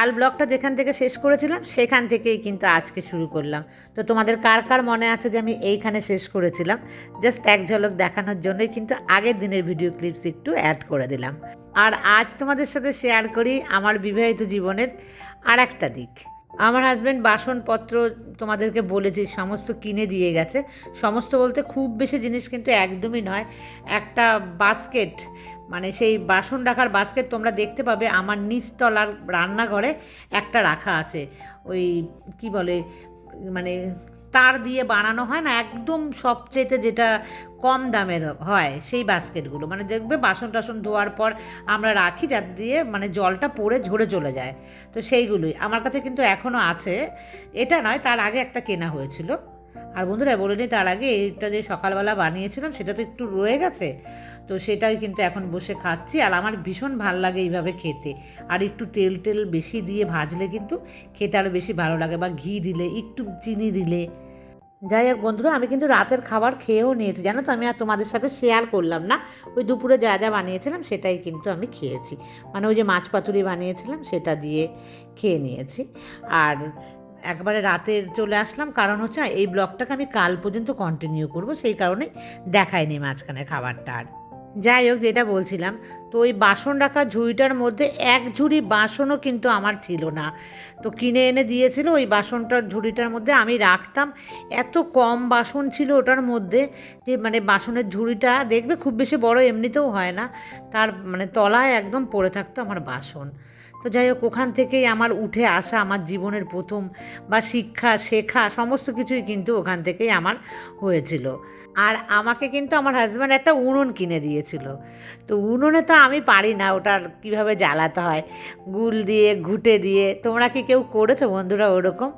কাল ব্লগটা যেখান থেকে শেষ করেছিলাম সেখান থেকেই কিন্তু আজকে শুরু করলাম। তো তোমাদের কার কার মনে আছে যে আমি এইখানে শেষ করেছিলাম, জাস্ট এক ঝলক দেখানোর জন্যই কিন্তু আগের দিনের ভিডিও ক্লিপস একটু অ্যাড করে দিলাম। আর আজ তোমাদের সাথে শেয়ার করি আমার বিবাহিত জীবনের আর একটা দিক। আমার হাজব্যান্ড বাসনপত্র তোমাদেরকে বলেছি সমস্ত কিনে দিয়ে গেছে। সমস্ত বলতে খুব বেশি জিনিস কিন্তু একদমই নয়। একটা বাস্কেট, মানে সেই বাসন রাখার বাস্কেট তোমরা দেখতে পাবে আমার নিচতলার রান্নাঘরে একটা রাখা আছে। ওই কি বলে, মানে তার দিয়ে বানানো হয় না, একদম সবচেয়েতে যেটা কম দামের হয় সেই বাস্কেটগুলো, মানে দেখবে বাসন টাসন ধোয়ার পর আমরা রাখি, যার দিয়ে মানে জলটা পড়ে ঝরে চলে যায়। তো সেইগুলোই আমার কাছে কিন্তু এখনও আছে। এটা নয়, তার আগে একটা কেনা হয়েছিল। আর বন্ধুরা বলে নিই, তার আগে এইটা যে সকালবেলা বানিয়েছিলাম সেটা তো একটু রয়ে গেছে, তো সেটাই কিন্তু এখন বসে খাচ্ছি। আর আমার ভীষণ ভাল লাগে এইভাবে খেতে। আর একটু তেল টেল বেশি দিয়ে ভাজলে কিন্তু খেতে আরও বেশি ভালো লাগে, বা ঘি দিলে, একটু চিনি দিলে। যাই হোক বন্ধুরা, আমি কিন্তু রাতের খাবার খেয়েও নিয়েছি, জানো তো। আমি আর তোমাদের সাথে শেয়ার করলাম না, ওই দুপুরে যা যা বানিয়েছিলাম সেটাই কিন্তু আমি খেয়েছি। মানে ওই যে মাছ পাতুরি বানিয়েছিলাম সেটা দিয়ে খেয়ে নিয়েছি। আর একবারে রাতে চলে আসলাম, কারণ হচ্ছে এই ব্লগটাকে আমি কাল পর্যন্ত কন্টিনিউ করব, সেই কারণেই দেখাইনি মাঝখানে খাবারটা। আর যাই হোক, যেটা বলছিলাম, তো ওই বাসন রাখা ঝুড়িটার মধ্যে এক ঝুড়ি বাসনও কিন্তু আমার ছিল না। তো কিনে এনে দিয়েছিল ওই বাসনটার ঝুড়িটার মধ্যে, আমি রাখতাম। এত কম বাসন ছিল ওটার মধ্যে যে মানে বাসনের ঝুড়িটা দেখবে খুব বেশি বড় এমনিতেও হয় না, তার মানে তলায় একদম পড়ে থাকতো আমার বাসন। তো যাই হোক, ওখান থেকেই আমার উঠে আসা, আমার জীবনের প্রথম বা শিক্ষা শেখা সমস্ত কিছুই কিন্তু ওখান থেকেই আমার হয়েছিল। আর আমাকে কিন্তু আমার হাজব্যান্ড একটা উনুন কিনে দিয়েছিল। তো উনুনে তো আমি পারি না, ওটার কীভাবে জ্বালাতে হয়, গুল দিয়ে ঘুঁটে দিয়ে। তোমরা কি কেউ করেছো বন্ধুরা ওরকম?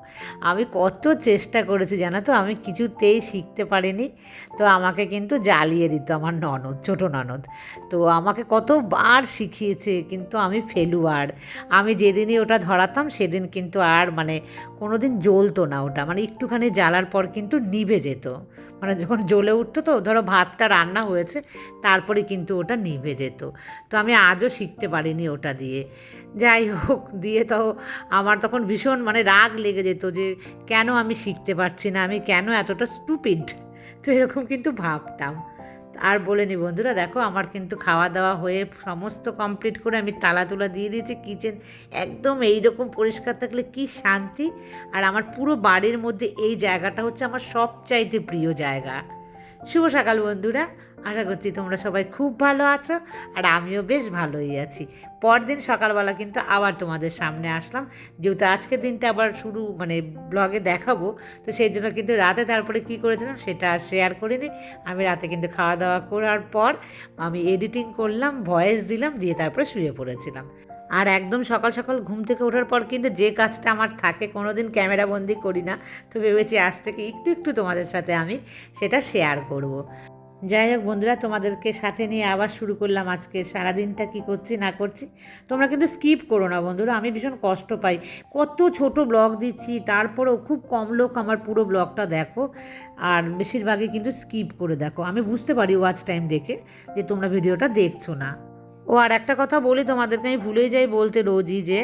আমি কত চেষ্টা করেছি জানো তো, আমি কিছুতেই শিখতে পারিনি। তো আমাকে কিন্তু জ্বালিয়ে দিত আমার ননদ, ছোটো ননদ। তো আমাকে কতবার শিখিয়েছে, কিন্তু আমি ফেলুয়ার। আমি যেদিনই ওটা ধরাতাম সেদিন কিন্তু আর মানে কোনো দিন জ্বলতো না ওটা, মানে একটুখানি জ্বালার পর কিন্তু নিভে যেত। মানে যখন জ্বলে উঠতো, তো ধরো ভাতটা রান্না হয়েছে তারপরে কিন্তু ওটা নিভে যেত। তো আমি আজও শিখতে পারিনি ওটা দিয়ে। যাই হোক, দিয়ে তো আমার তখন ভীষণ মানে রাগ লেগে যেত যে কেন আমি শিখতে পারছি না, আমি কেন এতটা স্টুপিড। তো এরকম কিন্তু ভাবতাম। আর বলে নি বন্ধুরা, দেখো আমার কিন্তু খাওয়া দাওয়া হয়ে সমস্ত কমপ্লিট করে আমি তালা তুলা দিয়ে দিয়েছি। কিচেন একদম এইরকম পরিষ্কার থাকলে কি শান্তি। আর আমার পুরো বাড়ির মধ্যে এই জায়গাটা হচ্ছে আমার সবচাইতে প্রিয় জায়গা। শুভ সকাল বন্ধুরা, আশা করছি তোমরা সবাই খুব ভালো আছো, আর আমিও বেশ ভালোই আছি। পরদিন সকালবেলা কিন্তু আবার তোমাদের সামনে আসলাম, যেহেতু আজকের দিনটা আবার শুরু মানে ব্লগে দেখাবো। তো সেই জন্য কিন্তু রাতে তারপরে কি করেছিলাম সেটা আর শেয়ার করিনি। আমি রাতে কিন্তু খাওয়া দাওয়া করার পর আমি এডিটিং করলাম, ভয়েস দিলাম, দিয়ে তারপরে শুয়ে পড়েছিলাম। আর একদম সকাল সকাল ঘুম থেকে ওঠার পর কিন্তু যে কাজটা আমার থাকে, কোনো দিন ক্যামেরাবন্দি করি না, তো ভেবেছি আজ থেকে একটু একটু তোমাদের সাথে আমি সেটা শেয়ার করব। যাই হোক বন্ধুরা, তোমাদেরকে সাথে নিয়ে আবার শুরু করলাম আজকে সারাদিনটা কি করছি না করছি। তোমরা কিন্তু স্কিপ করো না বন্ধুরা, আমি ভীষণ কষ্ট পাই। কত ছোট ব্লগ দিচ্ছি, তারপরেও খুব কম লোক আমার পুরো ব্লগটা দেখো, আর বেশিরভাগই কিন্তু স্কিপ করে দেখো। আমি বুঝতে পারি ওয়াচ টাইম দেখে যে তোমরা ভিডিওটা দেখছো না। ও আর একটা কথা বলি তোমাদেরকে, আমি ভুলেই যাই বলতে রোজই, যে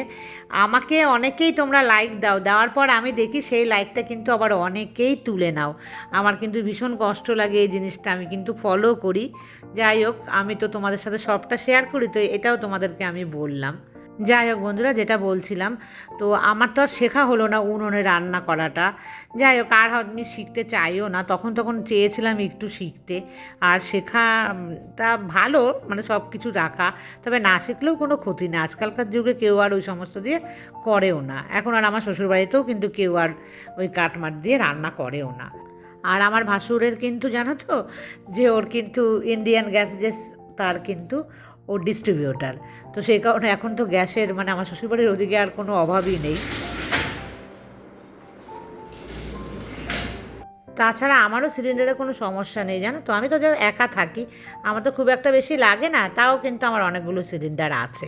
আমাকে অনেকেই তোমরা লাইক দাও, দেওয়ার পর আমি দেখি সেই লাইকটা কিন্তু আবার অনেকেই তুলে নাও। আমার কিন্তু ভীষণ কষ্ট লাগে এই জিনিসটা, আমি কিন্তু ফলো করি। যাই হোক, আমি তো তোমাদের সাথে সবটা শেয়ার করি, তো এটাও তোমাদেরকে আমি বললাম। যাই হোক বন্ধুরা, যেটা বলছিলাম, তো আমার তো আর শেখা হলো না উনুনে রান্না করাটা। যাই হোক, আর আমি শিখতে চাইও না, তখন চেয়েছিলাম একটু শিখতে। আর শেখাটা ভালো, মানে সব কিছু রাখা, তবে না শিখলেও কোনো ক্ষতি না। আজকালকার যুগে কেউ আর ওই সমস্ত দিয়ে করেও না। এখন আর আমার শ্বশুরবাড়িতেও কিন্তু কেউ আর ওই কাঠমাট দিয়ে রান্না করেও না। আর আমার ভাসুরের কিন্তু জানো তো, যে ওর কিন্তু ইন্ডিয়ান গ্যাস, যে তার কিন্তু ও ডিস্ট্রিবিউটার। তো সেই কারণে এখন তো গ্যাসের মানে আমার শ্বশুরবাড়ির ওদিকে আর কোনো অভাবই নেই। তাছাড়া আমারও সিলিন্ডারে কোনো সমস্যা নেই জানো তো, আমি তো একা থাকি, আমার তো খুব একটা বেশি লাগে না, তাও কিন্তু আমার অনেকগুলো সিলিন্ডার আছে।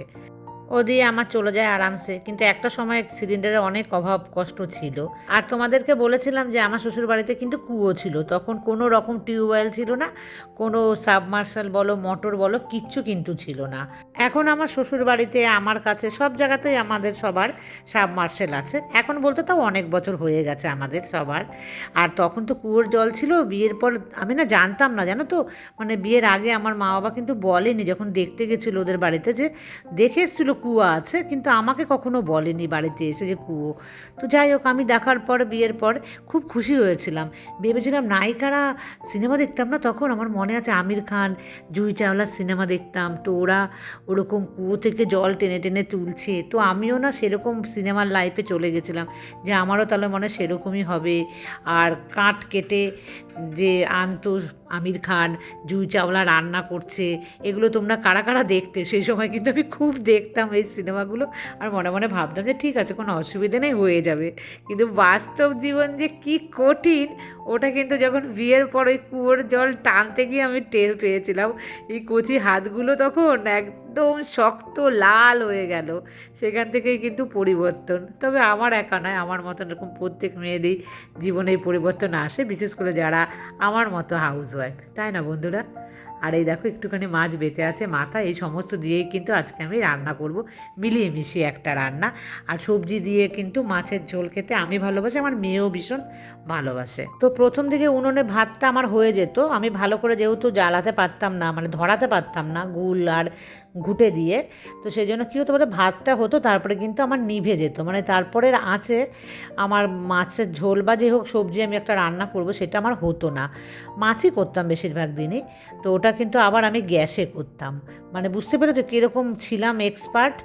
ও দিয়ে আমার চলে যায় আরামসে। কিন্তু একটা সময় সিলিন্ডারের অনেক অভাব কষ্ট ছিল। আর তোমাদেরকে বলেছিলাম যে আমার শ্বশুর বাড়িতে কিন্তু কুয়ো ছিল, তখন কোনো রকম টিউবওয়েল ছিল না, কোনো সাবমার্শাল বলো মোটর বলো কিচ্ছু কিন্তু ছিল না। এখন আমার শ্বশুর বাড়িতে আমার কাছে সব জায়গাতেই আমাদের সবার সাবমার্শাল আছে। এখন বলতে তাও অনেক বছর হয়ে গেছে আমাদের সবার। আর তখন তো কুয়োর জল ছিল। বিয়ের পর আমি না জানতাম না, জানো তো, মানে বিয়ের আগে আমার মা বাবা কিন্তু বলেনি, যখন দেখতে গেছিলো ওদের বাড়িতে, যে দেখে এসেছিলো কুয়া আছে, কিন্তু আমাকে কখনো বলেনি বাড়িতে এসে যে কুয়ো। তো যাই হোক, আমি দেখার পর বিয়ের পর খুব খুশি হয়েছিলাম। ভেবেছিলাম নায়িকারা সিনেমা দেখতাম না তখন, আমার মনে আছে আমির খান জুহি চাওলার সিনেমা দেখতাম, তো ওরা ওরকম কুয়ো থেকে জল টেনে টেনে তুলছে, তো আমিও না সেরকম সিনেমার লাইফে চলে গেছিলাম যে আমারও তাহলে মনে হয় সেরকমই হবে। আর কাঠ কেটে যে আনতো আমির খান, জুহি চাওলা রান্না করছে, এগুলো তোমরা কারা কারা দেখতে? সেই সময় কিন্তু আমি খুব দেখতাম এই সিনেমাগুলো। আর মনে মনে ভাবতাম যে ঠিক আছে, কোনো অসুবিধা নেই, হয়ে যাবে। কিন্তু বাস্তব জীবন যে কী কঠিন, ওটা কিন্তু যখন বিয়ের পর ওই কুয়োর জল টানতে গিয়ে আমি টের পেয়েছিলাম। এই কচি হাতগুলো তখন একদম শক্ত লাল হয়ে গেল। সেখান থেকেই কিন্তু পরিবর্তন। তবে আমার একা নয়, আমার মতন এরকম প্রত্যেক মেয়েরই জীবনে এই পরিবর্তন আসে, বিশেষ করে যারা আমার মতো হাউস ওয়াইফ, তাই না বন্ধুরা? আর এই দেখো একটুখানি মাছ বেঁচে আছে মাথা, এই সমস্ত দিয়েই কিন্তু আজকে আমি রান্না করব, মিলিয়ে মিশিয়ে একটা রান্না। আর সবজি দিয়ে কিন্তু মাছের ঝোল খেতে আমি ভালোবাসি, আমার মেয়েও ভীষণ ভালোবাসে। তো প্রথম দিকে উনুনে ভাতটা আমার হয়ে যেত, আমি ভালো করে যেহেতু জ্বালাতে পারতাম না, মানে ধরাতে পারতাম না গুল আর ঘুঁটে দিয়ে, তো সেই জন্য কী হতো বলে ভাতটা হতো, তারপরে কিন্তু আমার নিভে যেত, মানে তারপরের আঁচে আমার মাছের ঝোল বা যে হোক সবজি আমি একটা রান্না করব সেটা আমার হতো না। মাছই করতাম বেশিরভাগ দিনই, তো ওটা কিন্তু আবার আমি গ্যাসে করতাম। মানে বুঝতে পেরেছো কীরকম ছিলাম এক্সপার্ট,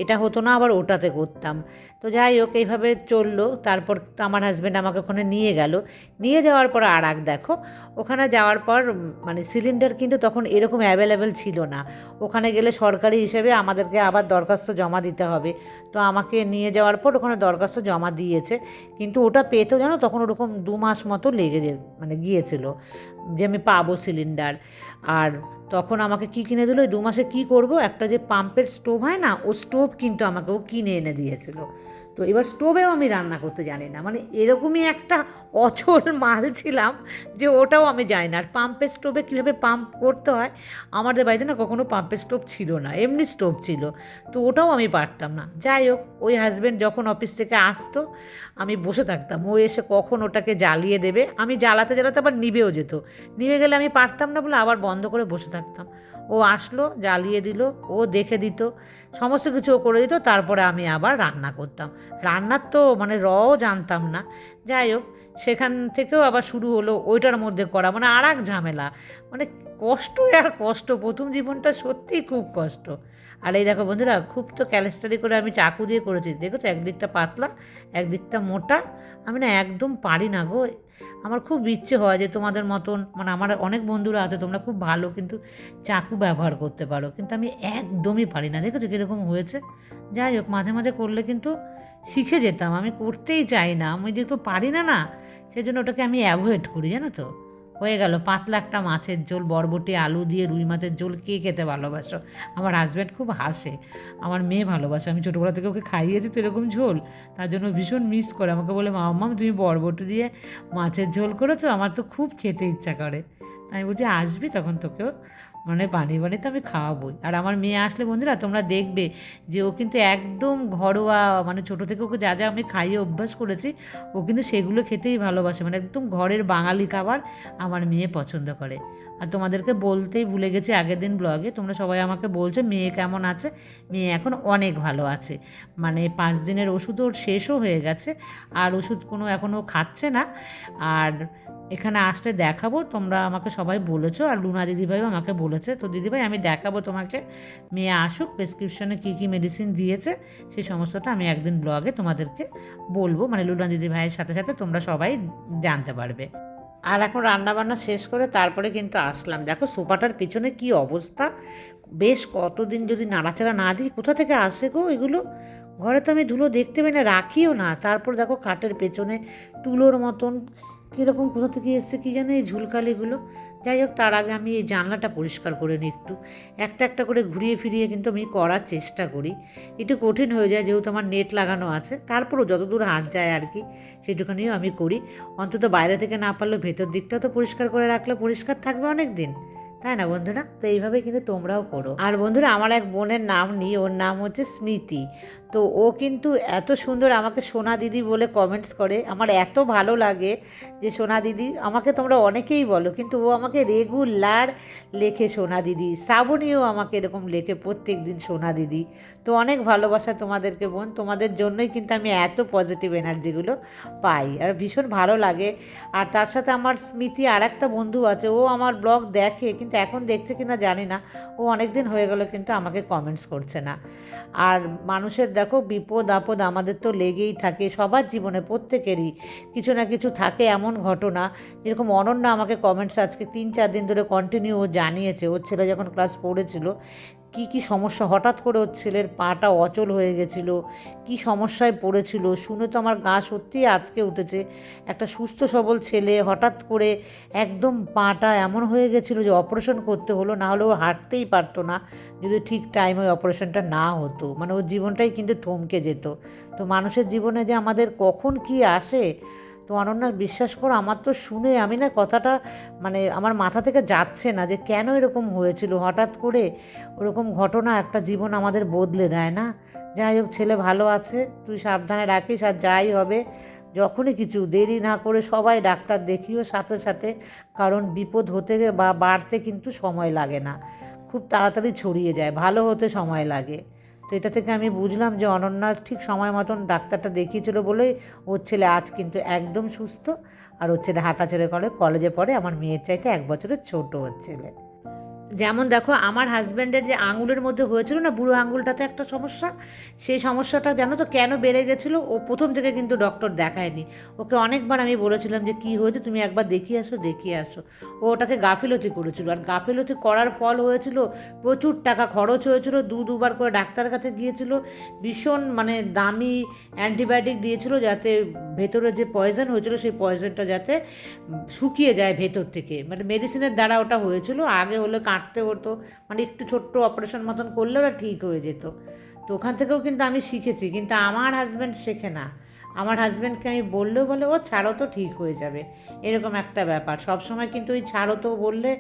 এটা হতো না আবার ওটাতে করতাম। তো যাই হোক এইভাবে চললো। তারপর আমার হাজব্যান্ড আমাকে ওখানে নিয়ে গেল, নিয়ে যাওয়ার পর আর এক দেখো, ওখানে যাওয়ার পর মানে সিলিন্ডার কিন্তু তখন এরকম অ্যাভেলেবেল ছিল না। ওখানে গেলে সরকারি হিসেবে আমাদেরকে আবার দরখাস্ত জমা দিতে হবে। তো আমাকে নিয়ে যাওয়ার পর ওখানে দরখাস্ত জমা দিয়েছে, কিন্তু ওটা পেতেও জানো তখন ওরকম 2 মাস মতো মানে গিয়েছিল যে আমি পাবো সিলিন্ডার। আর তখন আমাকে কি কিনে দিল, ওই 2 মাসে কী করব, একটা যে পাম্পের স্টোভ হয় না, ও স্টোভ কিন্তু আমাকে ও কিনে এনে দিয়েছিল। তো এবার স্টোভেও আমি রান্না করতে জানি না, মানে এরকমই একটা অচল মাল ছিলাম যে ওটাও আমি জানি না। আর পাম্পের স্টোভে কীভাবে পাম্প করতে হয়, আমাদের বাড়িতে না কখনো পাম্পের স্টোভ ছিল না, এমনি স্টোভ ছিল, তো ওটাও আমি পারতাম না। যাই হোক, ওই হাজব্যান্ড যখন অফিস থেকে আসতো আমি বসে থাকতাম, ও এসে কখন ওটাকে জ্বালিয়ে দেবে, আমি জ্বালাতে জ্বালাতে আবার নিভেও যেত, নিভে গেলে আমি পারতাম না বলে আবার বন্ধ করে বসে থাকতাম। ও আসলো, জ্বালিয়ে দিল, ও দেখে দিত, সমস্ত কিছু ও করে দিত, তারপরে আমি আবার রান্না করতাম। রান্নার তো মানে রও জানতাম না। যাই হোক, সেখান থেকেও আবার শুরু হলো ওইটার মধ্যে করা, মানে আর এক ঝামেলা, মানে কষ্ট আর কষ্ট, প্রথম জীবনটা সত্যিই খুব কষ্ট। আর এই দেখো বন্ধুরা, খুব তো ক্যালেস্টারি করে আমি চাকু দিয়ে করেছি, দেখেছো একদিকটা পাতলা একদিকটা মোটা। আমি না একদম পারি না গো, আমার খুব ইচ্ছে হয় যে তোমাদের মতন, মানে আমার অনেক বন্ধুরা আছে তোমরা খুব ভালো কিন্তু চাকু ব্যবহার করতে পারো, কিন্তু আমি একদমই পারি না, দেখেছো কীরকম হয়েছে। যাই হোক, মাঝে মাঝে করলে কিন্তু শিখে যেতাম, আমি করতেই চাই না, আমি যেহেতু পারি না না, সেই জন্য ওটাকে আমি অ্যাভয়েড করি, জানো তো। হয়ে গেল পাতলা একটা মাছের ঝোল, বরবটি আলু দিয়ে রুই মাছের ঝোল, কে খেতে ভালোবাসো? আমার হাজব্যান্ড খুব হাসে, আমার মেয়ে ভালোবাসে, আমি ছোটোবেলা থেকে ওকে খাইয়েছি তো এরকম ঝোল, তার জন্য ভীষণ মিস করে, আমাকে বলে মাম্মাম তুমি বরবটি দিয়ে মাছের ঝোল করেছো, আমার তো খুব খেতে ইচ্ছা করে। আমি বলছি আসবি তখন তোকেও মানে বানিয়ে বানিয়ে তো আমি খাওয়াবোই। আর আমার মেয়ে আসলে বন্ধুরা তোমরা দেখবে যে ও কিন্তু একদম ঘরোয়া, মানে ছোটো থেকে ওকে যা যা আমি খাইয়ে অভ্যাস করেছি ও কিন্তু সেগুলো খেতেই ভালোবাসে, মানে একদম ঘরের বাঙালি খাবার আমার মেয়ে পছন্দ করে। আর তোমাদেরকে বলতেই ভুলে গেছি আগের দিন ব্লগে, তোমরা সবাই আমাকে বলছো মেয়ে কেমন আছে, মেয়ে এখন অনেক ভালো আছে, মানে 5 দিনের ওষুধ ওর শেষও হয়ে গেছে, আর ওষুধ কোনো এখনও খাচ্ছে না। আর এখানে আসলে দেখাবো, তোমরা আমাকে সবাই বলেছো, আর লুনা দিদিভাইও আমাকে বলেছে, তো দিদিভাই আমি দেখাবো তোমাকে, মেয়ে আসুক, প্রেসক্রিপশনে কী কী মেডিসিন দিয়েছে সেই সমস্তটা আমি একদিন ব্লগে তোমাদেরকে বলবো, মানে লুনা দিদিভাইয়ের সাথে সাথে তোমরা সবাই জানতে পারবে। আর এখন রান্নাবান্না শেষ করে তারপরে কিন্তু আসলাম, দেখো সোফাটার পিছনে কি অবস্থা, বেশ কতদিন যদি নাড়াচাড়া না দিই, কোথা থেকে আসে গো এগুলো, ঘরে তো আমি ধুলো দেখতে পাই না, রাখিও না। তারপর দেখো খাটের পেছনে তুলোর মতন কীরকম কোথা থেকে এসছে কী জানো এই ঝুলকালিগুলো। যাই হোক, তার আগে আমি এই জানলাটা পরিষ্কার করে নিই একটু। একটা একটা করে ঘুরিয়ে ফিরিয়ে কিন্তু আমি করার চেষ্টা করি। একটু কঠিন হয়ে যায় যেহেতু আমার নেট লাগানো আছে, তারপরেও যতদূর হাত যায় আর কি সেটুখানিও আমি করি। অন্তত বাইরে থেকে না পারলেও ভেতর দিকটাও তো পরিষ্কার করে রাখলে পরিষ্কার থাকবে অনেক দিন, তাই না বন্ধুরা? তো এইভাবে কিন্তু তোমরাও করো। আর বন্ধুরা, আমার এক বোনের নাম নিই, ওর নাম হচ্ছে স্মৃতি। তো ও কিন্তু এত সুন্দর আমাকে সোনা দিদি বলে কমেন্টস করে, আমার এত ভালো লাগে যে সোনা দিদি। আমাকে তোমরা অনেকেই বলো, কিন্তু ও আমাকে রেগুলার লেখে সোনা দিদি। শ্রাবণীও আমাকে এরকম লেখে প্রত্যেক দিন সোনা দিদি। তো অনেক ভালোবাসা তোমাদেরকে বোন, তোমাদের জন্যই কিন্তু আমি এত পজিটিভ এনার্জিগুলো পাই, আর ভীষণ ভালো লাগে। আর তার সাথে আমার স্মৃতি আর একটা বন্ধু আছে, ও আমার ব্লগ দেখে, কিন্তু এখন দেখছে কিনা জানি না। ও অনেক দিন হয়ে গেল কিন্তু আমাকে কমেন্টস করছে না। আর মানুষের দেখো বিপদ আপদ আমাদের তো লেগেই থাকে, সবার জীবনে প্রত্যেকেরই কিছু না কিছু থাকে এমন ঘটনা। যেরকম অনন্যা আমাকে কমেন্টস আজকে 3-4 দিন ধরে কন্টিনিউ ও জানিয়েছে, ওর ছেলে যখন ক্লাস 4-এ ছিল কী সমস্যা, হঠাৎ করে ওর ছেলের পাটা অচল হয়ে গেছিলো, কী সমস্যায় পড়েছিল। শুনে তো আমার গা সত্যিই আঁতকে উঠেছে। একটা সুস্থ সবল ছেলে হঠাৎ করে একদম পাটা এমন হয়ে গেছিলো যে অপারেশন করতে হলো, না হলে ও হাঁটতেই পারতো না যদি ঠিক টাইমে ওই অপারেশনটা না হতো। মানে ওর জীবনটাই কিন্তু থমকে যেত। তো মানুষের জীবনে যে আমাদের কখন কি আসে, তো অনন্যা বিশ্বাস করো, আমার তো শুনে আমি না কথাটা মানে আমার মাথা থেকে যাচ্ছে না যে কেন এরকম হয়েছিল হঠাৎ করে। ওরকম ঘটনা একটা জীবন আমাদের বদলে দেয় না। যাই হোক, ছেলে ভালো আছে, তুই সাবধানে রাখিস। আর যাই হবে, যখনই কিছু দেরি না করে সবাই ডাক্তার দেখিও সাথে সাথে, কারণ বিপদ হতে বা বাড়তে কিন্তু সময় লাগে না, খুব তাড়াতাড়ি ছড়িয়ে যায়, ভালো হতে সময় লাগে। তো এটা থেকে আমি বুঝলাম যে অনন্যা ঠিক সময় মতন ডাক্তারটা দেখিয়েছিল বলেই ওর ছেলে আজ কিন্তু একদম সুস্থ। আর ওর ছেলে হাঁটাচলা করে, কলেজে পড়ে, আমার মেয়ের চাইতে 1 বছরের ছোট ওর ছেলে। যেমন দেখো, আমার হাজব্যান্ডের যে আঙুলের মধ্যে হয়েছিল না, বুড়ো আঙুলটাতে একটা সমস্যা, সেই সমস্যাটা জানো তো কেন বেড়ে গেছিলো? ও প্রথম থেকে কিন্তু ডক্টর দেখায়নি। ওকে অনেকবার আমি বলেছিলাম যে কী হয়েছে, তুমি একবার দেখিয়ে আসো। ও ওটাকে গাফিলতি করেছিল, আর গাফিলতি করার ফল হয়েছিল প্রচুর টাকা খরচ হয়েছিল। দুবার করে ডাক্তারের কাছে গিয়েছিল, ভীষণ মানে দামি অ্যান্টিবায়োটিক দিয়েছিল যাতে ভেতরে যে পয়জন হয়েছিল সেই পয়জনটা যাতে শুকিয়ে যায় ভেতর থেকে। মানে মেডিসিনের দ্বারা ওটা হয়েছিল। আগে হলে কাটতে হতো, মানে একটু ছোট্ট অপারেশন মতন করলে ওরা ঠিক হয়ে যেত। তো ওখান থেকেও কিন্তু আমি শিখেছি, কিন্তু আমার হাজব্যান্ড শেখে না। আমার হাজব্যান্ডকে আমি বললেও বলে ও ছাড়ো তো ঠিক হয়ে যাবে, এরকম একটা ব্যাপার। সব সময় কিন্তু ওই ছাড়ো তো বললে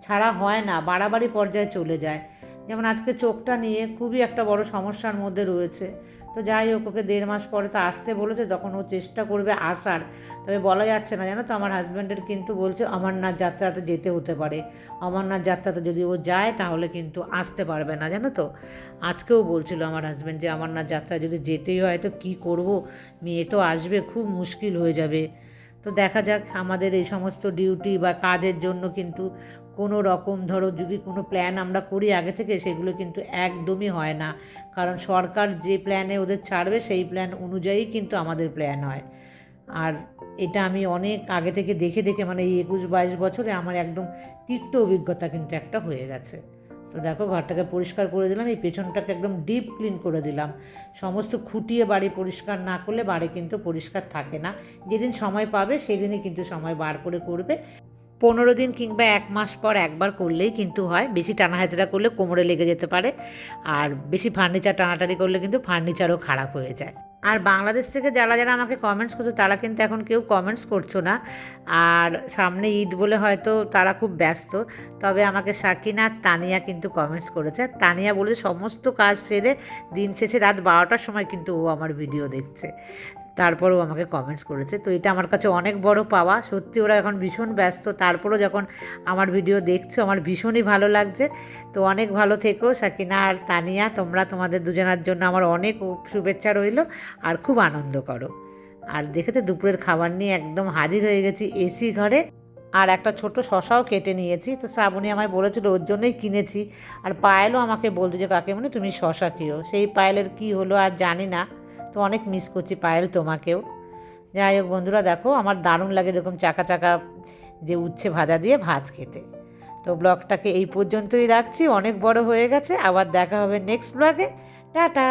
ছাড়া হয় না, বাড়াবাড়ি পর্যায়ে চলে যায়। যেমন আজকে চোখটা নিয়ে খুবই একটা বড় সমস্যার মধ্যে রয়েছে। তো যাই হোক, ওকে 1.5 মাস পরে তো আসতে বলেছে, তখন ও চেষ্টা করবে আসার। তবে বলা যাচ্ছে না, জানো তো আমার হাজব্যান্ডের কিন্তু বলছে অমরনাথ যাত্রাতে যেতে হতে পারে। অমরনাথ যাত্রাতে যদি ও যায় তাহলে কিন্তু আসতে পারবে না, জানো তো। আজকেও বলছিল আমার হাজব্যান্ড যে অমরনাথ যাত্রায় যদি যেতেই হয় তো কী করব, মেয়ে তো আসবে, খুব মুশকিল হয়ে যাবে। তো দেখা যাক, আমাদের এই সমস্ত ডিউটি বা কাজের জন্য কিন্তু কোনো রকম ধরো যদি কোনো প্ল্যান আমরা করি আগে থেকে, সেগুলো কিন্তু একদমই হয় না। কারণ সরকার যে প্ল্যানে ওদের ছাড়বে সেই প্ল্যান অনুযায়ী কিন্তু আমাদের প্ল্যান হয়। আর এটা আমি অনেক আগে থেকে দেখে দেখে মানে এই 21-22 বছরে আমার একদম তিক্ত অভিজ্ঞতা কিন্তু একটা হয়ে গেছে। তো দেখো, ঘরটাকে পরিষ্কার করে দিলাম, এই পেছনটাকে একদম ডিপ ক্লিন করে দিলাম। সমস্ত খুঁটিয়ে বাড়ি পরিষ্কার না করলে বাড়ি কিন্তু পরিষ্কার থাকে না। যেদিন সময় পাবে সেদিনই কিন্তু সময় বার করে করবে। 15 দিন কিংবা 1 মাস পর একবার করলেই কিন্তু হয়। বেশি টানা হেঁচড়া করলে কোমরে লেগে যেতে পারে। আর বেশি ফার্নিচার টানাটানি করলে কিন্তু ফার্নিচারও খারাপ হয়ে যায়। আর বাংলাদেশ থেকে যারা যারা আমাকে কমেন্টস করছো তারা কিন্তু এখন কেউ কমেন্টস করছো না। আর সামনে ঈদ বলে হয়তো তারা খুব ব্যস্ত। তবে আমাকে সাকিনা আর তানিয়া কিন্তু কমেন্টস করেছে। তানিয়া বলেছে সমস্ত কাজ সেরে দিন শেষে রাত 12টার সময় কিন্তু ও আমার ভিডিও দেখছে, তারপরেও আমাকে কমেন্টস করেছে। তো এটা আমার কাছে অনেক বড় পাওয়া। সত্যি ওরা এখন ভীষণ ব্যস্ত, তারপরেও যখন আমার ভিডিও দেখছো আমার ভীষণই ভালো লাগছে। তো অনেক ভালো থেকো সাকিনা আর তানিয়া, তোমরা তোমাদের দুজনার জন্য আমার অনেক শুভেচ্ছা রইল। আর খুব আনন্দ করো। আর দেখেছো দুপুরের খাবার নিয়ে একদম হাজির হয়ে গেছি এসি ঘরে। আর একটা ছোট শশাও কেটে নিয়েছি। তো শ্রাবণী আমায় বলেছিল ওর জন্যই কিনেছি। আর পায়েলও আমাকে বলতো যে কাকিমণি তুমি শশা খেও। সেই পায়েলের কি হলো আর জানি না। তো অনেক মিস করছি পায়েল তোমাকেও। যাই হোক বন্ধুরা, দেখো আমার দারুণ লাগে এরকম চাকা চাকা যে উচ্ছে ভাজা দিয়ে ভাত খেতে। তো ব্লগটাকে এই পর্যন্তই রাখছি, অনেক বড় হয়ে গেছে। আবার দেখা হবে নেক্সট ব্লগে। টাটা।